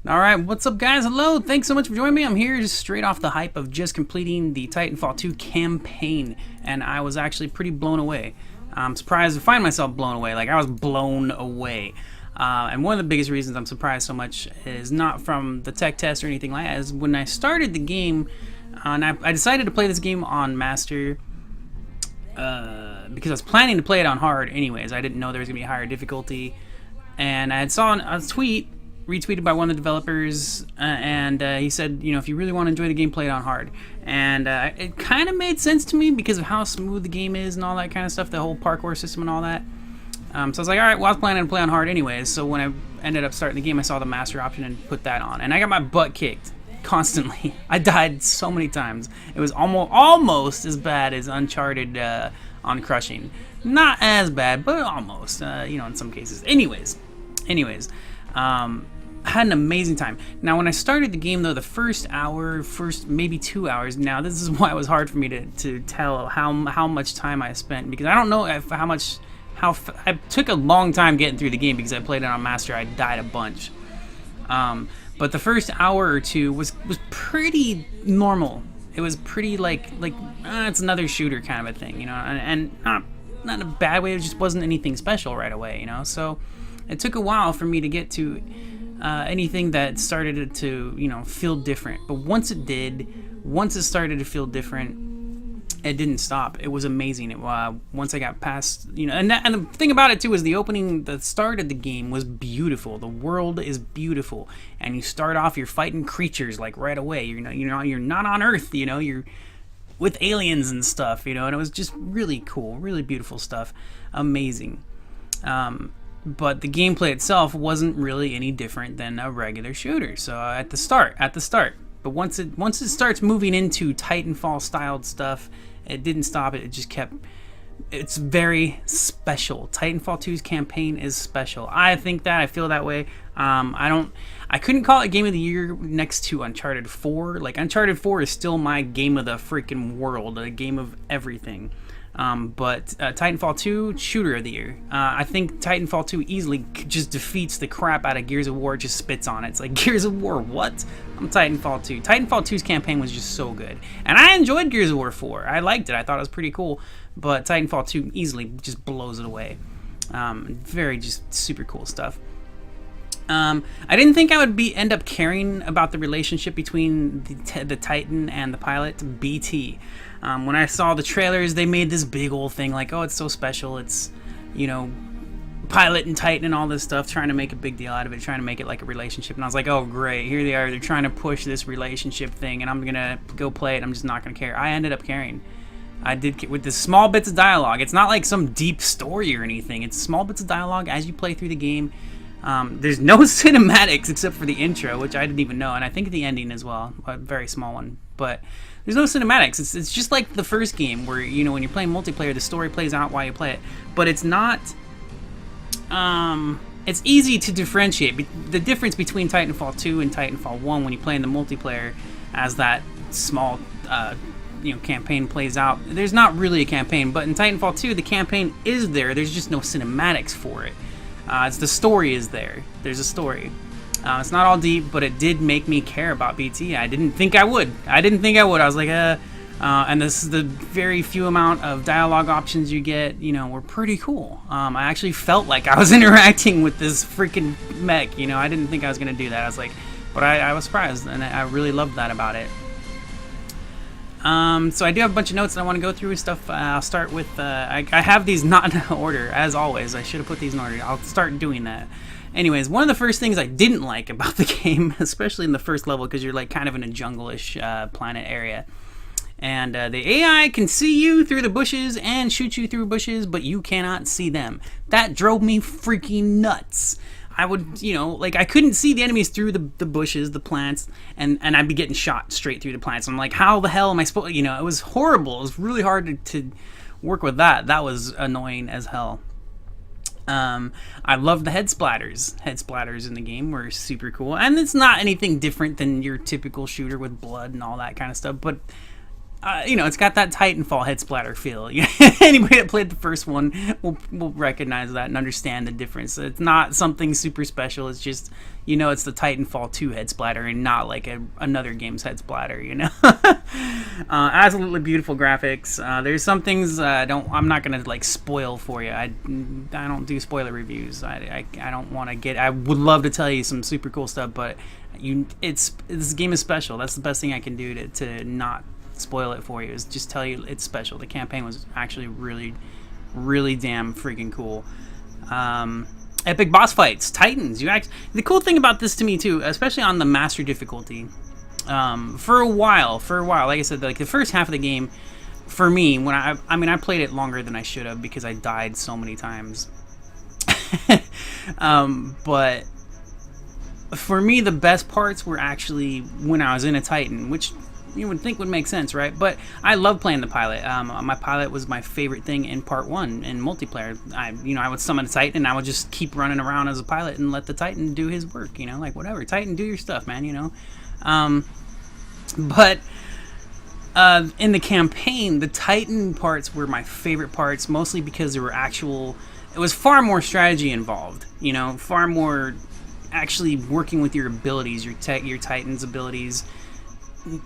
Alright, what's up guys? Hello, thanks so much for joining me. I'm here just straight off the hype of just completing the Titanfall 2 campaign, and I was actually pretty blown away. I'm surprised to find myself blown away, like I was blown away. And one of the biggest reasons I'm surprised so much is not from the tech test or anything like that, is when I started the game, and I decided to play this game on Master, because I was planning to play it on hard anyways. I didn't know there was going to be a higher difficulty, and I had saw a tweet retweeted by one of the developers, and he said, you know, if you really want to enjoy the game, play it on hard. And it kind of made sense to me because of how smooth the game is and all that kind of stuff, the whole parkour system and all that. So I was like, alright, well I was planning to play on hard anyways, so when I ended up starting the game, I saw the master option and put that on. And I got my butt kicked constantly. I died so many times. It was almost as bad as Uncharted on Crushing. Not as bad, but almost, you know, in some cases. Anyways, I had an amazing time. Now, when I started the game, though, the first hour, maybe 2 hours. Now, this is why it was hard for me to tell how much time I spent, because I don't know I took a long time getting through the game because I played it on Master. I died a bunch. But the first hour or two was pretty normal. It was pretty like it's another shooter kind of a thing, you know, and not in a bad way. It just wasn't anything special right away, you know. So it took a while for me to get to anything that started to, you know, feel different. But once it started to feel different, it didn't stop. It was amazing. Once I got past, you know, and the thing about it too is the start of the game was beautiful. The world is beautiful, and you start off, you're fighting creatures like right away. You're not on Earth, you know, you're with aliens and stuff, you know, and it was just really cool, really beautiful stuff, amazing. But the gameplay itself wasn't really any different than a regular shooter. So at the start, but once it starts moving into Titanfall styled stuff, it didn't stop. It just kept. It's very special. Titanfall 2's campaign is special. I feel that way. I couldn't call it Game of the Year next to Uncharted 4. Like, Uncharted 4 is still my game of the freaking world, a game of everything. But Titanfall 2, Shooter of the Year. I think Titanfall 2 easily just defeats the crap out of Gears of War, just spits on it. It's like, Gears of War, what? I'm Titanfall 2. Titanfall 2's campaign was just so good. And I enjoyed Gears of War 4. I liked it. I thought it was pretty cool. But Titanfall 2 easily just blows it away. Very just super cool stuff. I didn't think I would end up caring about the relationship between the Titan and the pilot, BT. When I saw the trailers, they made this big old thing like, oh, it's so special. It's, you know, pilot and Titan and all this stuff, trying to make a big deal out of it, trying to make it like a relationship. And I was like, oh, great. Here they are. They're trying to push this relationship thing, and I'm going to go play it. I'm just not going to care. I ended up caring. I did, with the small bits of dialogue. It's not like some deep story or anything. It's small bits of dialogue as you play through the game. There's no cinematics except for the intro, which I didn't even know, and I think the ending as well, a very small one. But there's no cinematics. It's just like the first game where, you know, when you're playing multiplayer, the story plays out while you play it. But it's not. It's easy to differentiate the difference between Titanfall 2 and Titanfall 1 when you play in the multiplayer, as that small, you know, campaign plays out. There's not really a campaign, but in Titanfall 2, the campaign is there. There's just no cinematics for it. It's the story is there. There's a story. It's not all deep, but it did make me care about BT. I didn't think I would. I was like, and this is the very few amount of dialogue options you get, you know, were pretty cool. I actually felt like I was interacting with this freaking mech, you know. I didn't think I was going to do that. I was like, but I was surprised, and I really loved that about it. So I do have a bunch of notes that I want to go through and stuff. I'll start with, I have these not in order, as always. I should have put these in order. I'll start doing that. Anyways, one of the first things I didn't like about the game, especially in the first level, because you're like kind of in a jungle-ish planet area, and the AI can see you through the bushes and shoot you through bushes, but you cannot see them. That drove me freaking nuts. I would, you know, like, I couldn't see the enemies through the bushes, the plants, and I'd be getting shot straight through the plants. I'm like, how the hell am I supposed, you know, it was horrible. It was really hard to work with that. That was annoying as hell. I love the head splatters. Head splatters in the game were super cool, and it's not anything different than your typical shooter with blood and all that kind of stuff, but you know, it's got that Titanfall head splatter feel. Anybody that played the first one will recognize that and understand the difference. It's not something super special. It's just, you know, it's the Titanfall 2 head splatter and not like another game's head splatter, you know? Absolutely beautiful graphics. There's some things I'm not going to like spoil for you. I don't do spoiler reviews. I don't want to get, I would love to tell you some super cool stuff, but this game is special. That's the best thing I can do to not spoil it for you, is just tell you it's special. The campaign was actually really, really damn freaking cool. Epic boss fights, Titans. The cool thing about this to me too, especially on the master difficulty, for a while, like I said, like the first half of the game, for me, when I played it longer than I should have because I died so many times. But for me, the best parts were actually when I was in a Titan, which you would think would make sense, right? But I love playing the pilot. My pilot was my favorite thing in part 1 in multiplayer. I would summon a Titan and I would just keep running around as a pilot and let the Titan do his work, you know, like whatever. Titan, do your stuff, man, you know. But in the campaign, the Titan parts were my favorite parts, mostly because it was far more strategy involved, you know, far more actually working with your abilities, your Titan's abilities,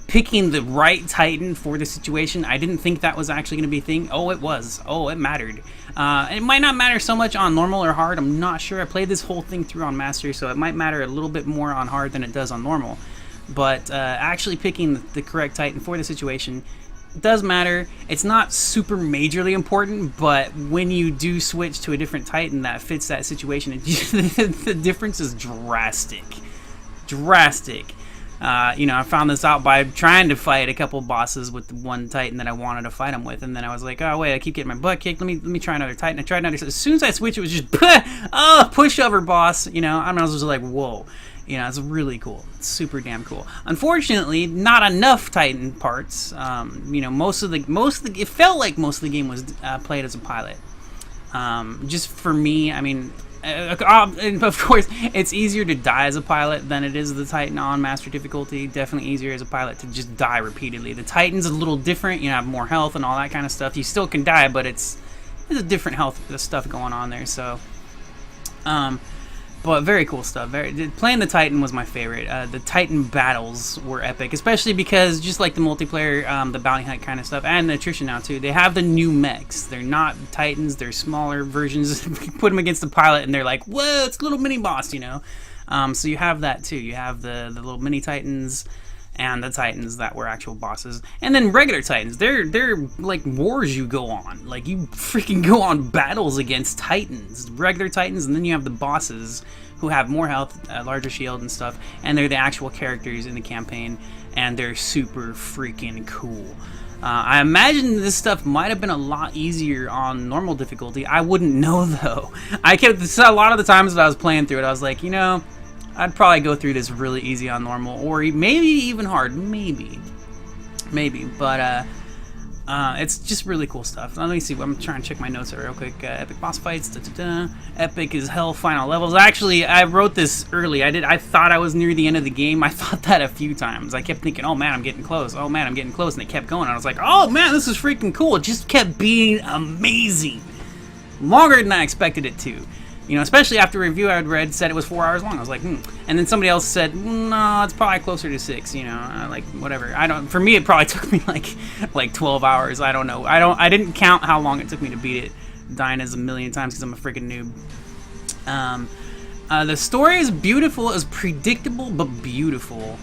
picking the right Titan for the situation. I didn't think that was actually going to be a thing. Oh, it was. Oh, it mattered. It might not matter so much on normal or hard. I'm not sure. I played this whole thing through on master, so it might matter a little bit more on hard than it does on normal. But actually picking the correct Titan for the situation does matter. It's not super majorly important, but when you do switch to a different Titan that fits that situation, the difference is drastic. I found this out by trying to fight a couple bosses with the one Titan that I wanted to fight him with, and then I was like, oh wait, I keep getting my butt kicked. Let me try another Titan. I tried another. As soon as I switched, it was just pushover boss. You know, I was just like, whoa. You know, it's really cool. It's super damn cool. Unfortunately, not enough Titan parts. It felt like most of the game was played as a pilot. Just for me, I mean. And of course, it's easier to die as a pilot than it is the Titan on master difficulty. Definitely easier as a pilot to just die repeatedly. The Titan's a little different. You have more health and all that kind of stuff. You still can die, but there's a different health stuff going on there. So, but very cool stuff. Playing the Titan was my favorite. The Titan battles were epic, especially because just like the multiplayer, the bounty hunt kind of stuff, and the attrition now too, they have the new mechs. They're not Titans, they're smaller versions. You put them against the pilot and they're like, whoa, it's a little mini boss, you know? So you have that too. You have the little mini Titans and the Titans that were actual bosses. And then regular Titans, they're like wars you go on. Like you freaking go on battles against Titans, regular Titans, and then you have the bosses who have more health, a larger shield and stuff, and they're the actual characters in the campaign, and they're super freaking cool. I imagine this stuff might have been a lot easier on normal difficulty. I wouldn't know though. A lot of the times that I was playing through it, I was like, you know, I'd probably go through this really easy on normal, or maybe even hard, maybe, but it's just really cool stuff. Let me see, I'm trying to check my notes real quick. Epic boss fights, epic as hell final levels. Actually, I wrote this early. I thought I was near the end of the game. I thought that a few times. I kept thinking, oh man, I'm getting close. Oh man, I'm getting close, and it kept going. I was like, oh man, this is freaking cool. It just kept being amazing. Longer than I expected it to. You know, especially after a review I had read said it was 4 hours long. I was like, And then somebody else said, no, it's probably closer to 6, you know, like whatever. For me, it probably took me like 12 hours. I don't know. I didn't count how long it took me to beat it, dying as a million times because I'm a freaking noob. The story is beautiful. It was predictable, but beautiful.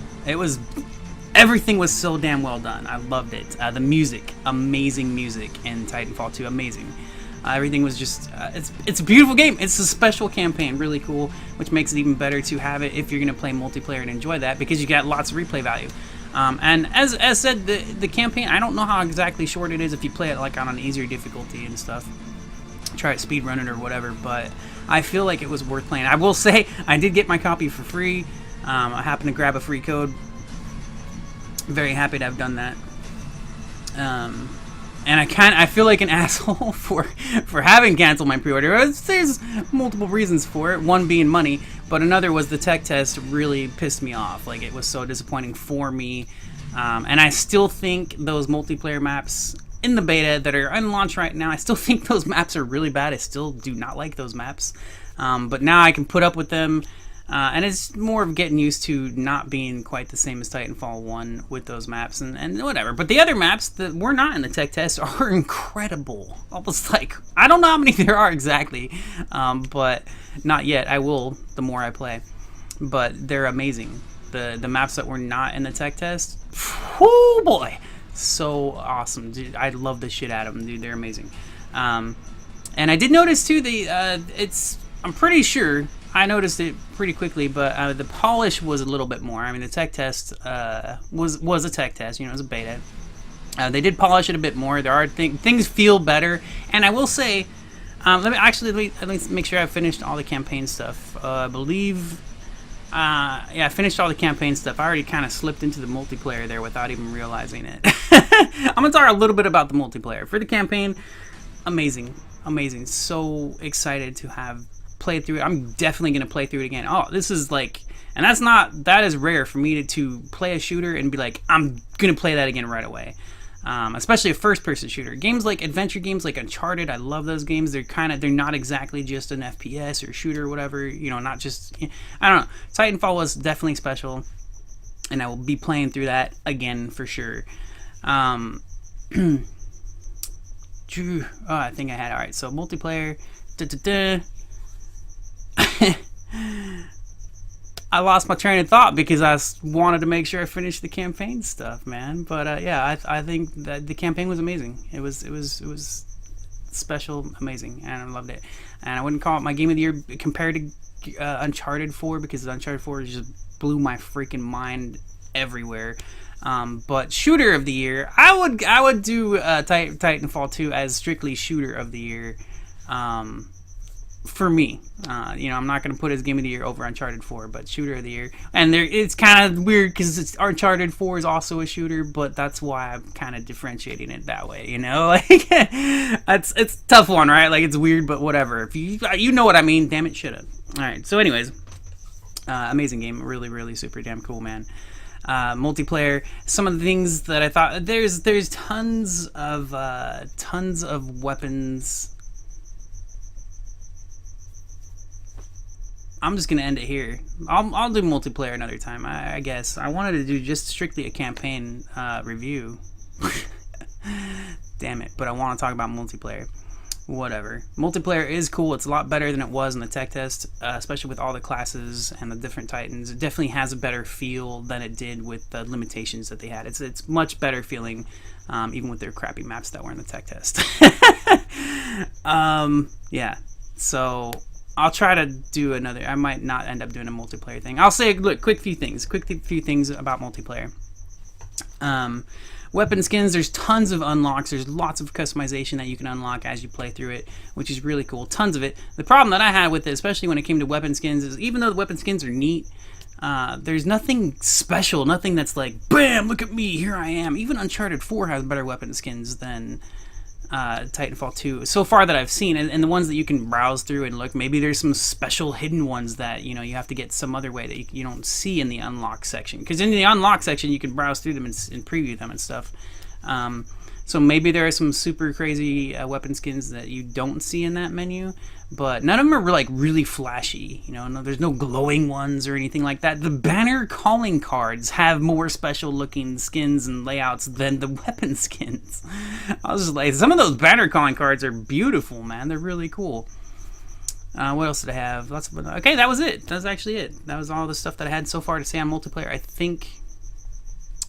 Everything was so damn well done. I loved it. The music, amazing music in Titanfall 2, amazing. Everything was just, it's a beautiful game. It's a special campaign, really cool, which makes it even better to have it if you're going to play multiplayer and enjoy that, because you got lots of replay value. And as said, the campaign, I don't know how exactly short it is if you play it like on an easier difficulty and stuff. Try it speedrun it or whatever, but I feel like it was worth playing. I will say, I did get my copy for free. I happened to grab a free code. Very happy to have done that. And I feel like an asshole for having canceled my pre-order. There's multiple reasons for it. One being money, but another was the tech test really pissed me off. Like, it was so disappointing for me. And I still think those multiplayer maps in the beta that are on launch right now, I still think those maps are really bad. I still do not like those maps. But now I can put up with them. And it's more of getting used to not being quite the same as Titanfall 1 with those maps and whatever. But the other maps that were not in the tech test are incredible. Almost like, I don't know how many there are exactly, but not yet. I will the more I play. But they're amazing. The maps that were not in the tech test, oh boy, so awesome, dude. I love the shit out of them, dude. They're amazing. And I did notice too, I'm pretty sure I noticed it pretty quickly, but the polish was a little bit more. I mean, the tech test was a tech test, you know, it was a beta. They did polish it a bit more. There are things feel better, and I will say, let me make sure I finished all the campaign stuff. I believe, yeah, I finished all the campaign stuff. I already kind of slipped into the multiplayer there without even realizing it. I'm gonna talk a little bit about the multiplayer for the campaign. Amazing, amazing. So excited to have played through it. I'm definitely gonna play through it again. Oh, this is like, and that is rare for me to play a shooter and be like, I'm gonna play that again right away. Especially a first-person shooter. Games like adventure games like Uncharted, I love those games. They're not exactly just an FPS or shooter or whatever. You know, not just, I don't know. Titanfall was definitely special, and I will be playing through that again for sure. Oh, I think I had, all right. So multiplayer. I lost my train of thought because I wanted to make sure I finished the campaign stuff, man. But yeah, I think that the campaign was amazing. It was special, amazing, and I loved it. And I wouldn't call it my game of the year compared to Uncharted 4, because Uncharted 4 just blew my freaking mind everywhere. But shooter of the year, I would do Titanfall 2 as strictly shooter of the year. For me, you know, I'm not going to put his game of the year over Uncharted 4, but shooter of the year. And it's kind of weird because Uncharted 4 is also a shooter, but that's why I'm kind of differentiating it that way, you know? Like, it's a tough one, right? Like, it's weird, but whatever. If you know what I mean, damn it, shoulda. All right, so anyways, amazing game, really, really super damn cool, man. Multiplayer, some of the things that I thought, there's tons of weapons. I'm just gonna end it here. I'll do multiplayer another time. I guess I wanted to do just strictly a campaign review. Damn it! But I want to talk about multiplayer. Whatever. Multiplayer is cool. It's a lot better than it was in the tech test, especially with all the classes and the different Titans. It definitely has a better feel than it did with the limitations that they had. It's much better feeling, even with their crappy maps that were in the tech test. Yeah. So I'll try to do another. I might not end up doing a multiplayer thing. I'll say, look, quick few things about multiplayer. Weapon skins, there's tons of unlocks. There's lots of customization that you can unlock as you play through it, which is really cool. Tons of it. The problem that I had with it, especially when it came to weapon skins, is even though the weapon skins are neat, there's nothing special, nothing that's like, bam, look at me, here I am. Even Uncharted 4 has better weapon skins than Titanfall 2 so far that I've seen, and the ones that you can browse through and look, maybe there's some special hidden ones that, you know, you have to get some other way that you don't see in the unlock section, because in the unlock section you can browse through them and preview them and stuff. So maybe there are some super crazy weapon skins that you don't see in that menu, but none of them are like really flashy. You know, there's no glowing ones or anything like that. The banner calling cards have more special looking skins and layouts than the weapon skins. I was just like, some of those banner calling cards are beautiful, man. They're really cool. What else did I have? Okay, that was it. That was actually it. That was all the stuff that I had so far to say on multiplayer, I think.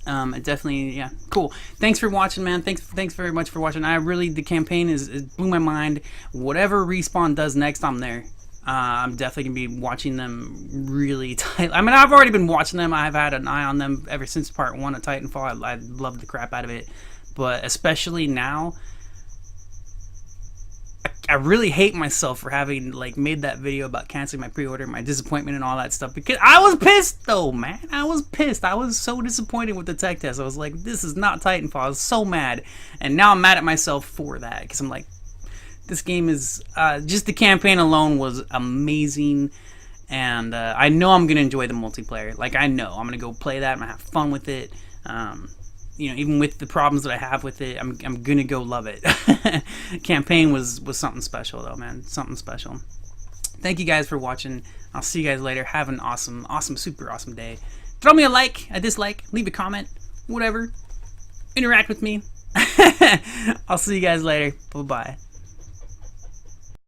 It definitely, yeah, cool. Thanks for watching, man. Thanks very much for watching. The campaign it blew my mind. Whatever Respawn does next, I'm there. I'm definitely gonna be watching them really tight. I mean, I've already been watching them. I've had an eye on them ever since part 1 of Titanfall. I love the crap out of it, but especially now, I really hate myself for having like made that video about canceling my pre-order, my disappointment and all that stuff, because I was pissed though, man. I was pissed. I was so disappointed with the tech test. I was like, this is not Titanfall. I was so mad, and now I'm mad at myself for that, because I'm like, this game is just the campaign alone was amazing. and I know I'm gonna enjoy the multiplayer. Like, I know I'm gonna go play that. I'm gonna have fun with it. You know, even with the problems that I have with it, I'm gonna go love it. Campaign was something special though, man. Something special. Thank you guys for watching. I'll see you guys later. Have an awesome, super awesome day. Throw me a like, a dislike, leave a comment, whatever. Interact with me. I'll see you guys later. Bye-bye.